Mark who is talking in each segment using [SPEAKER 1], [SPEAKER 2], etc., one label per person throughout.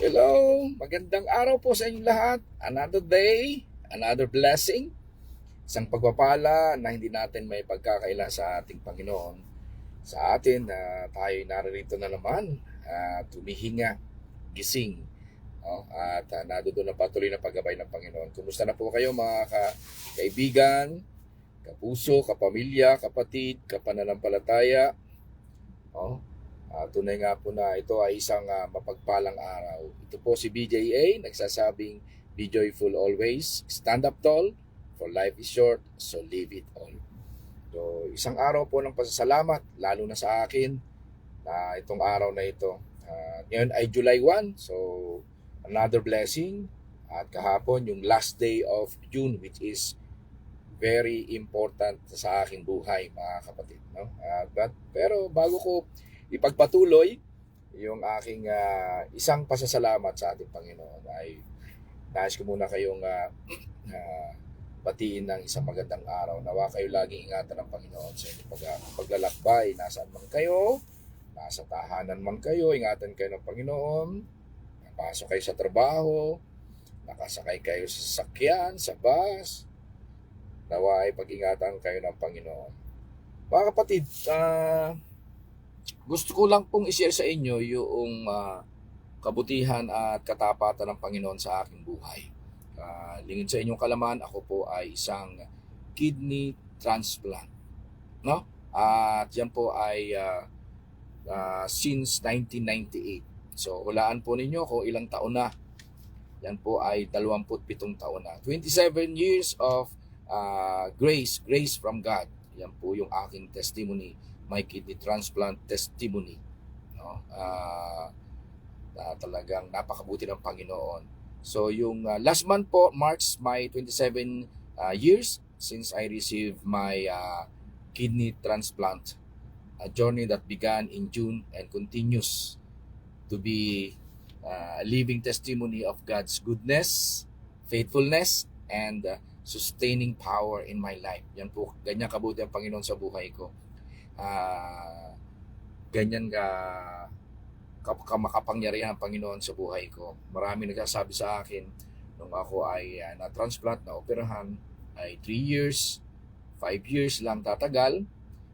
[SPEAKER 1] Hello, magandang araw po sa inyong lahat. Another day, another blessing. Isang pagpapala na hindi natin may pagkakaila sa ating Panginoon. Sa atin na tayo naririto na naman, tumihinga, gising. At nadoon na patuloy na paggabay ng Panginoon. Kumusta na po kayo mga kaibigan, kapuso, kapamilya, kapatid, kapananampalataya? Oh, tunay nga po na ito ay isang mapagpalang araw. Ito po si BJA, nagsasabing, be joyful always, stand up tall, for life is short, so live it all. So, isang araw po ng pasasalamat, lalo na sa akin, na itong araw na ito. Ngayon ay July 1, so another blessing. At kahapon, yung last day of June, which is very important sa aking buhay, mga kapatid. No? Pero bago ko ipagpatuloy yung aking isang pasasalamat sa ating Panginoon, ay nais ko muna kayong batiin ng isang magandang araw. Nawa kayo laging ingatan ng Panginoon sa inyong paglalakbay. Nasaan man kayo, nasa tahanan man kayo, ingatan kayo ng Panginoon. Napasok kayo sa trabaho, nakasakay kayo sa sasakyan, sa bus, nawa ay pag-ingatan kayo ng Panginoon. Mga kapatid, gusto ko lang pong i-share sa inyo yung kabutihan at katapatan ng Panginoon sa aking buhay. Lingid sa inyong kalaman, ako po ay isang kidney transplant. No? At yan po ay since 1998. So, hulaan po ninyo kung ilang taon na. Yan po ay 27 taon na. 27 years of grace from God. Yan po yung aking testimony, my kidney transplant testimony. No? Talagang napakabuti ng Panginoon. So yung last month po, March, my 27 years since I received my kidney transplant. A journey that began in June and continues to be a living testimony of God's goodness, faithfulness, and sustaining power in my life. Yan po, ganyan kabuti ang Panginoon sa buhay ko. Ganyan makapangyarihan ang Panginoon sa buhay ko. Marami nagsasabi sa akin nung ako ay na-transplant, na operahan, ay 3 years, 5 years lang tatagal.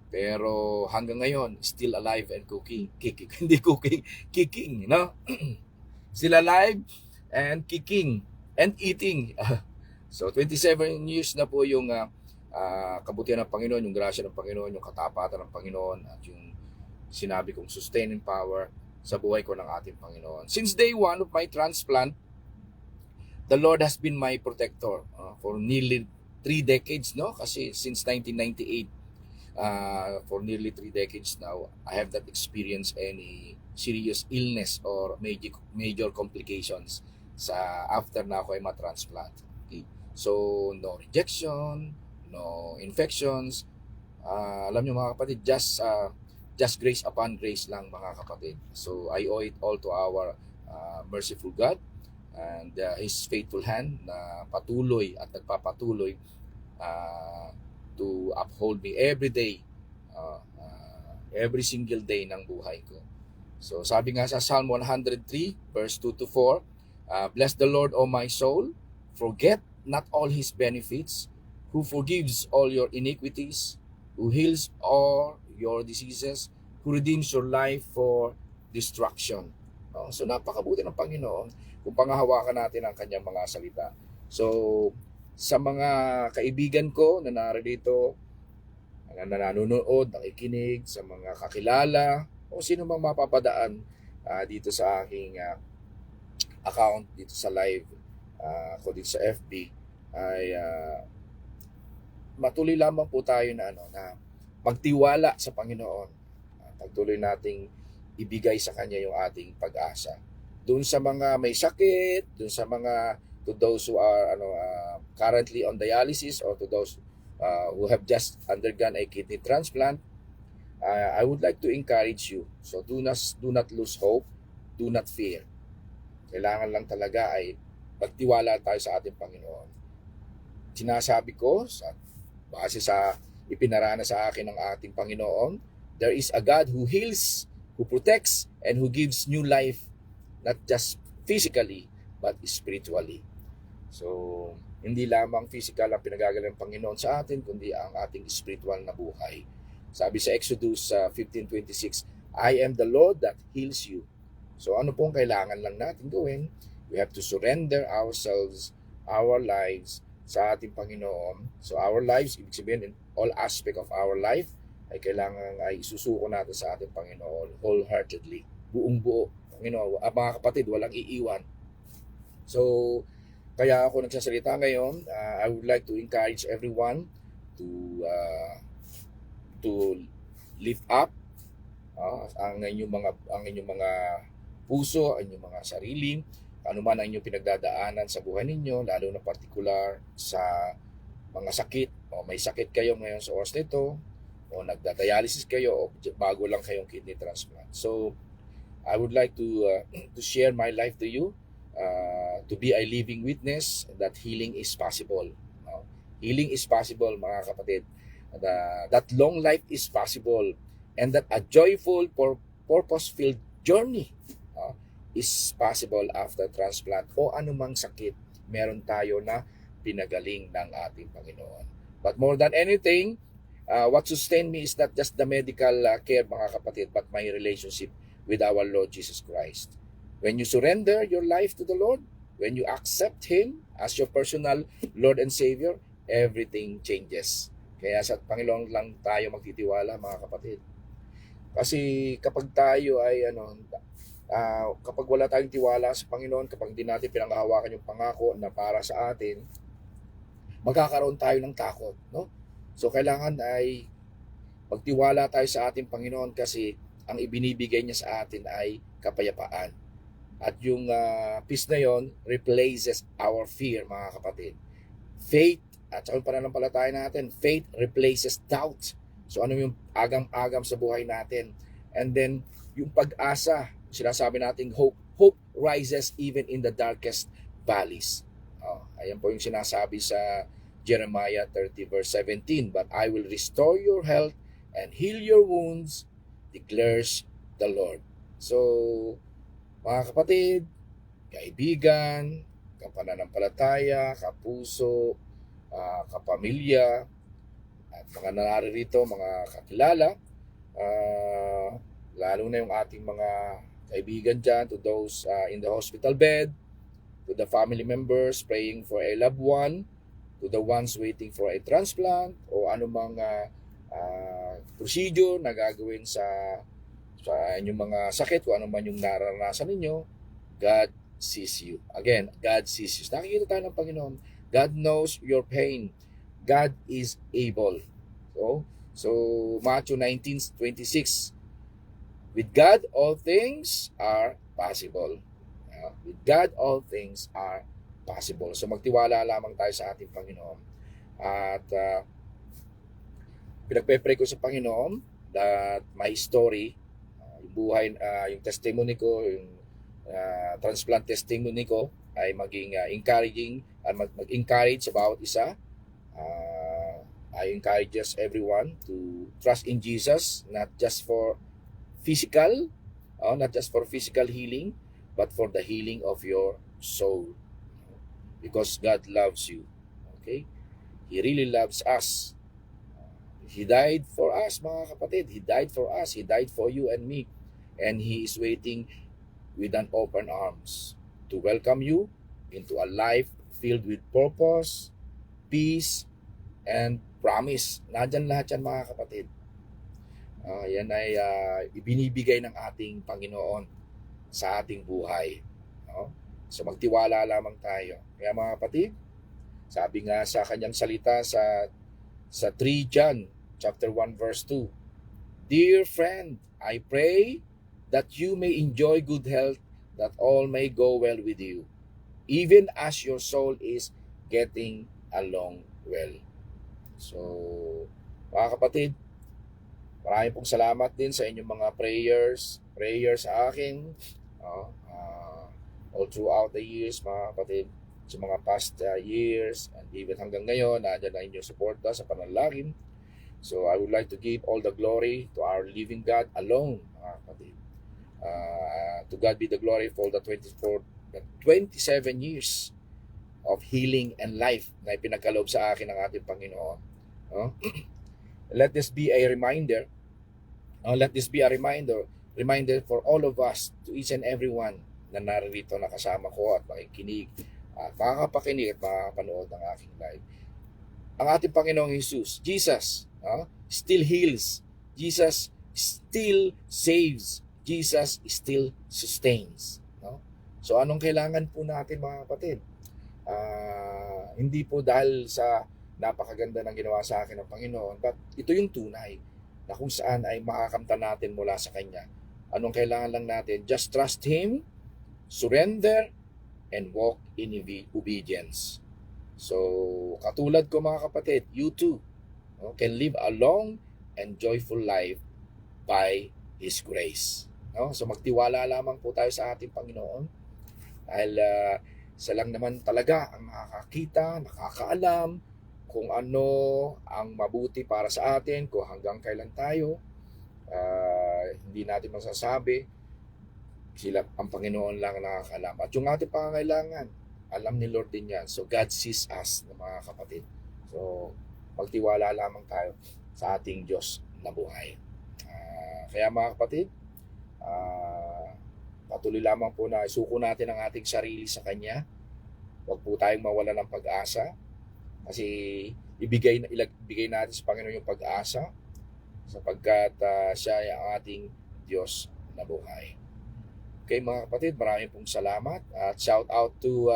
[SPEAKER 1] Pero hanggang ngayon, still alive and kicking. Hindi cooking, kicking, no? Still alive and kicking and eating. So 27 years na po yung kabutihan ng Panginoon, yung grasya ng Panginoon, yung katapatan ng Panginoon, at yung sinabi kong sustaining power sa buhay ko ng ating Panginoon. Since day one of my transplant, the Lord has been my protector for nearly 3 decades, no? Kasi since 1998, for nearly 3 decades now, I have not experienced any serious illness or major complications after na ako ay matransplant. Okay? So, no rejection, no infections. Alam niyo mga kapatid, just grace upon grace lang mga kapatid. So, I owe it all to our merciful God and His faithful hand na patuloy at nagpapatuloy to uphold me every day, every single day ng buhay ko. So sabi nga sa Psalm 103 verse 2 to 4, bless the Lord, O my soul, forget not all His benefits, who forgives all your iniquities, who heals all your diseases, who redeems your life for destruction. So napakabuti ng Panginoon kung pangahawakan natin ang kanyang mga salita. So sa mga kaibigan ko na narito, na nanonood, nakikinig, sa mga kakilala, o sino mang mapapadaan dito sa aking account, dito sa live ko dito sa FB, ay matuloy lamang po tayo na magtiwala sa Panginoon. Pagtuloy nating ibigay sa Kanya yung ating pag-asa. Doon sa mga may sakit, doon sa mga to those who are currently on dialysis, or to those who have just undergone a kidney transplant, I would like to encourage you. So do not lose hope, do not fear. Kailangan lang talaga ay magtiwala tayo sa ating Panginoon. Sinasabi ko, base sa ipinarana sa akin ng ating Panginoon, there is a God who heals, who protects, and who gives new life, not just physically, but spiritually. So, hindi lamang physical ang pinagagaling ng Panginoon sa atin, kundi ang ating spiritual na buhay. Sabi sa Exodus 15:26, I am the Lord that heals you. So ano pong kailangan lang natin gawin? We have to surrender ourselves, our lives sa ating Panginoon. So our lives, ibig sabihin in all aspect of our life, ay kailangan ay isusuko natin sa ating Panginoon wholeheartedly, buong buo. Panginoon, mga kapatid, walang iiwan. So, kaya ako nagsasalita ngayon. I would like to encourage everyone to lift up ang inyong mga puso, ang inyong mga sarili, ano man ang inyong pinagdadaanan sa buhay ninyo, lalo na particular sa mga sakit, o may sakit kayo ngayon sa oras nito, o nagda-dialysis kayo, o bago lang kayong kidney transplant. So, I would like to share my life to you, to be a living witness that healing is possible. Healing is possible, mga kapatid. That long life is possible, and that a joyful, purpose-filled journey is possible after transplant o anumang sakit meron tayo na pinagaling ng ating Panginoon. But more than anything, what sustained me is not just the medical care, mga kapatid, but my relationship with our Lord Jesus Christ. When you surrender your life to the Lord, when you accept Him as your personal Lord and Savior, everything changes. Kaya sa Panginoon lang tayo magtitiwala, mga kapatid. Kasi kapag tayo ay kapag wala tayong tiwala sa Panginoon, kapag hindi natin pinanghahawakan yung pangako na para sa atin, magkakaroon tayo ng takot, no? So kailangan ay magtiwala tayo sa ating Panginoon kasi ang ibinibigay niya sa atin ay kapayapaan. At yung peace na yon replaces our fear, mga kapatid. Faith, at sa pananampalataya natin, faith replaces doubt. So ano yung agam-agam sa buhay natin? And then, yung pag-asa, sinasabi natin hope. Hope rises even in the darkest valleys. Ayan po yung sinasabi sa Jeremiah 30 verse 17. But I will restore your health and heal your wounds, declares the Lord. So, mga kapatid, kaibigan, kapananampalataya, kapuso, kapamilya, at mga naririto, mga kakilala, lalo na yung ating mga kaibigan dyan, to those in the hospital bed, to the family members praying for a loved one, to the ones waiting for a transplant, o anumang procedure na gagawin sa inyong mga sakit, kung ano man yung naranasan ninyo, God sees you. Again, God sees you. Nakikita tayo ng Panginoon. God knows your pain. God is able. So Matthew 19:26. With God, all things are possible. With God, all things are possible. So magtiwala lamang tayo sa ating Panginoon. At pinagpe-pray ko sa Panginoon that my story, yung buhay, yung testimony ko, yung transplant testimony ko ay maging encouraging at mag-encourage about isa. I encourage everyone to trust in Jesus, not just for physical, healing, but for the healing of your soul. Because God loves you. Okay? He really loves us. He died for us, mga kapatid. He died for us. He died for you and me. And He is waiting with an open arms to welcome you into a life filled with purpose, peace, and promise. Nandyan lahat yan, mga kapatid. Yan ay ibinibigay ng ating Panginoon sa ating buhay. No? So magtiwala lamang tayo. Kaya mga kapatid, sabi nga sa kanyang salita sa 3 John chapter 1 verse 2. Dear friend, I pray that you may enjoy good health, that all may go well with you, even as your soul is getting along well. So, mga kapatid, maraming pong salamat din sa inyong mga prayers sa akin all throughout the years, mga kapatid, sa mga past years, and even hanggang ngayon, nandiyan na inyong suporta sa panalangin. So, I would like to give all the glory to our living God alone, mga kapatid. To God be the glory for the 24 the 27 years of healing and life na ipinagkaloob sa akin ng ating Panginoon. No? Let this be a reminder. Let this be a reminder for all of us, to each and every one na naririto na kasama ko at makikinig, makakapakinig at makakapanood ng aking live. Ang ating Panginoong Jesus, Jesus, still heals. Jesus still saves. Jesus still sustains. No? So anong kailangan po natin, mga kapatid? Hindi po dahil sa napakaganda ng ginawa sa akin ng Panginoon, but ito yung tunay na kung saan ay makakamta natin mula sa Kanya. Anong kailangan lang natin? Just trust Him, surrender, and walk in obedience. So, katulad ko, mga kapatid, you too can live a long and joyful life by His grace. No? So, magtiwala lamang po tayo sa ating Panginoon dahil isa lang naman talaga ang nakakakita, nakakaalam kung ano ang mabuti para sa atin, kung hanggang kailan tayo. Hindi natin masasabi. Sila, ang Panginoon lang nakakaalam. At yung ating pangangailangan, alam ni Lord din yan. So God sees us, mga kapatid. So magtiwala lamang tayo sa ating Diyos na buhay. Kaya, mga kapatid, patuloy lamang po na isuko natin ang ating sarili sa Kanya. Huwag po tayong mawala ng pag-asa. Kasi ibigay natin sa Panginoon yung pag-asa sapagkat siya ay ang ating Diyos na buhay. Okay, mga kapatid, maraming pong salamat at shout out to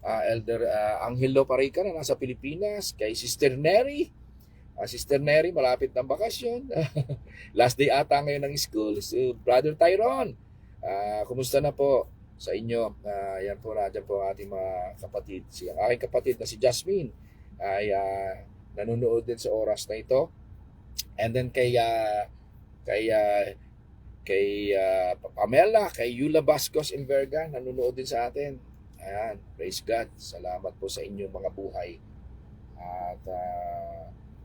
[SPEAKER 1] Elder Angelo Parica na nasa Pilipinas, kay Sister Neri. Sister Neri, malapit ng bakasyon. Last day ata ngayon ng school. So, Brother Tyrone, kumusta na po sa inyo? Yan po, nandiyan po ang ating mga kapatid. Ang aking kapatid na si Jasmine ay nanonood din sa oras na ito. And then kay Pamela, kay Yula Bascos Inverga, nanonood din sa atin. Ayan, praise God. Salamat po sa inyong mga buhay. At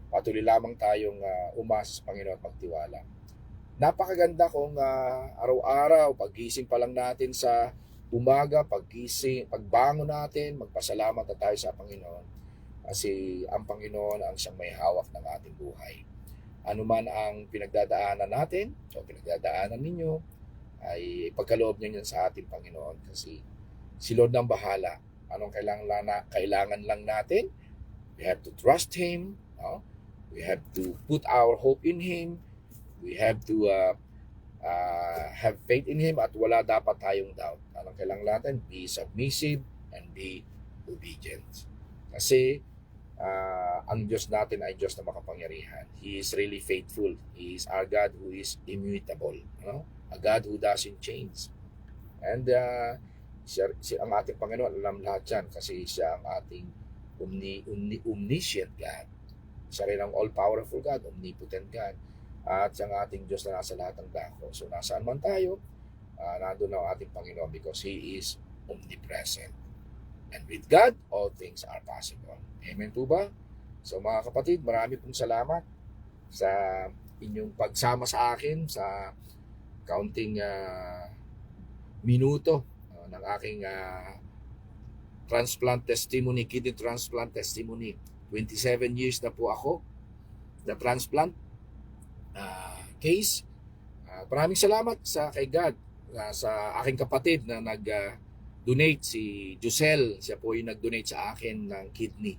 [SPEAKER 1] patuloy lamang tayong umasa sa Panginoon at magtiwala. Napakaganda kung araw-araw, paggising pa lang natin sa umaga, pagbangon natin, magpasalamat na tayo sa Panginoon. Kasi ang Panginoon ang siyang may hawak ng ating buhay. Ano man ang pinagdadaanan natin o pinagdadaanan ninyo, ay pagkaloob niyo yan sa ating Panginoon. Kasi si Lord ang bahala. Anong kailangan lang natin? We have to trust Him. No? We have to put our hope in Him. We have to have faith in Him at wala dapat tayong doubt. Anong kailangan natin? Be submissive and be obedient. Kasi ang Diyos natin ay Diyos na makapangyarihan. He is really faithful. He is our God who is immutable. No? A God who doesn't change. And ang ating Panginoon, alam lahat yan kasi siya ang ating omniscient God. Siya rin ang all-powerful God, omnipotent God. At siya ang ating Diyos na nasa lahat ng dako. So nasaan man tayo, nandun ang ating Panginoon because He is omnipresent. And with God, all things are possible. Amen po ba? So mga kapatid, marami pong salamat sa inyong pagsama sa akin sa kaunting minuto ng aking transplant testimony, kidney transplant testimony. 27 years na po ako na transplant case. Maraming salamat sa kay God, sa aking kapatid na nag-donate, si Jusel. Siya po yung nag-donate sa akin ng kidney.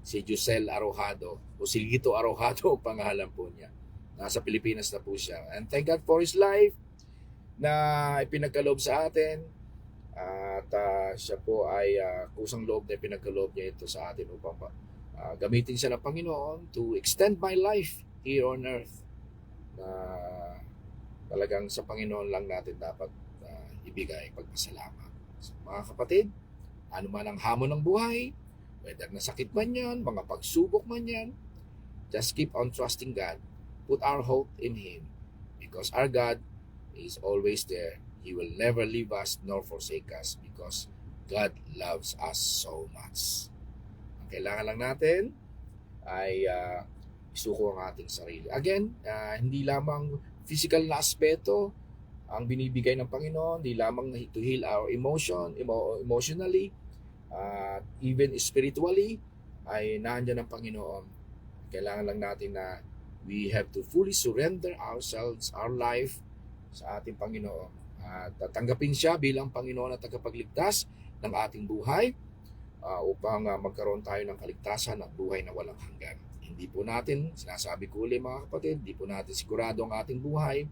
[SPEAKER 1] Si Jusel Arojado o Silgito Arojado pangalan po niya. Nasa Pilipinas na po siya. And thank God for his life na ipinagkaloob sa atin. At siya po ay kusang loob na ipinagkaloob niya ito sa atin upang gamitin siya ng Panginoon to extend my life here on earth. Na talagang sa Panginoon lang natin dapat ibigay pagpasalamat. So, mga kapatid, ano man ang hamon ng buhay, whether nasakit man yan, mga pagsubok man yan, just keep on trusting God. Put our hope in Him because our God is always there. He will never leave us nor forsake us because God loves us so much. Ang kailangan lang natin ay isuko ang ating sarili. Again, hindi lamang physical na aspeto, ang binibigay ng Panginoon, di lamang to heal our emotionally, even spiritually, ay nandiyan ang Panginoon. Kailangan lang natin na we have to fully surrender ourselves, our life sa ating Panginoon. At tanggapin siya bilang Panginoon at tagapagligtas ng ating buhay upang magkaroon tayo ng kaligtasan at buhay na walang hanggan. Hindi po natin, sinasabi ko ulit mga kapatid, hindi po natin sigurado ang ating buhay.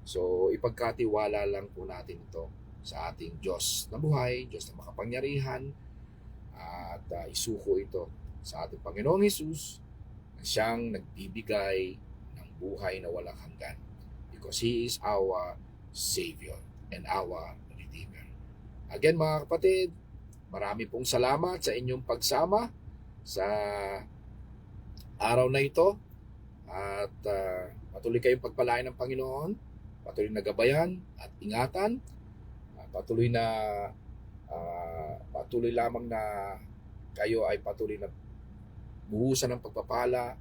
[SPEAKER 1] So, ipagkatiwala lang po natin ito sa ating Diyos na buhay, Diyos na makapangyarihan, at isuko ito sa ating Panginoong Hesus na siyang nagbibigay ng buhay na walang hanggan because He is our Savior and our Redeemer. Again mga kapatid, marami pong salamat sa inyong pagsama sa araw na ito at patuloy kayong pagpalain ng Panginoon. Patuloy na gabayan at ingatan. Patuloy lamang na kayo ay patuloy na buhusan ng pagpapala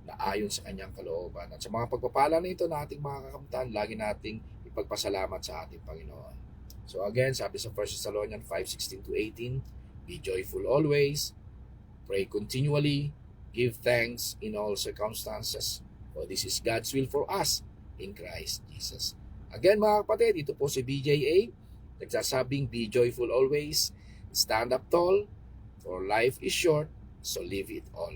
[SPEAKER 1] na ayon sa kanyang kalooban. At sa mga pagpapala na ito na ating mga kakamtan, lagi nating ipagpasalamat sa ating Panginoon. So again, sabi sa 1 Thessalonians 5:16-18, be joyful always, pray continually, give thanks in all circumstances, for this is God's will for us in Christ Jesus. Again mga kapatid, ito po si BJA, nagsasabing be joyful always, stand up tall, for life is short, so live it all.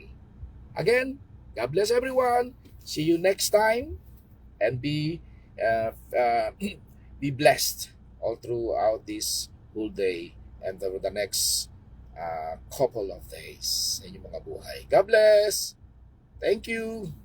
[SPEAKER 1] Again, God bless everyone. See you next time and be blessed all throughout this whole day and the next couple of days sa inyong mga buhay. God bless! Thank you!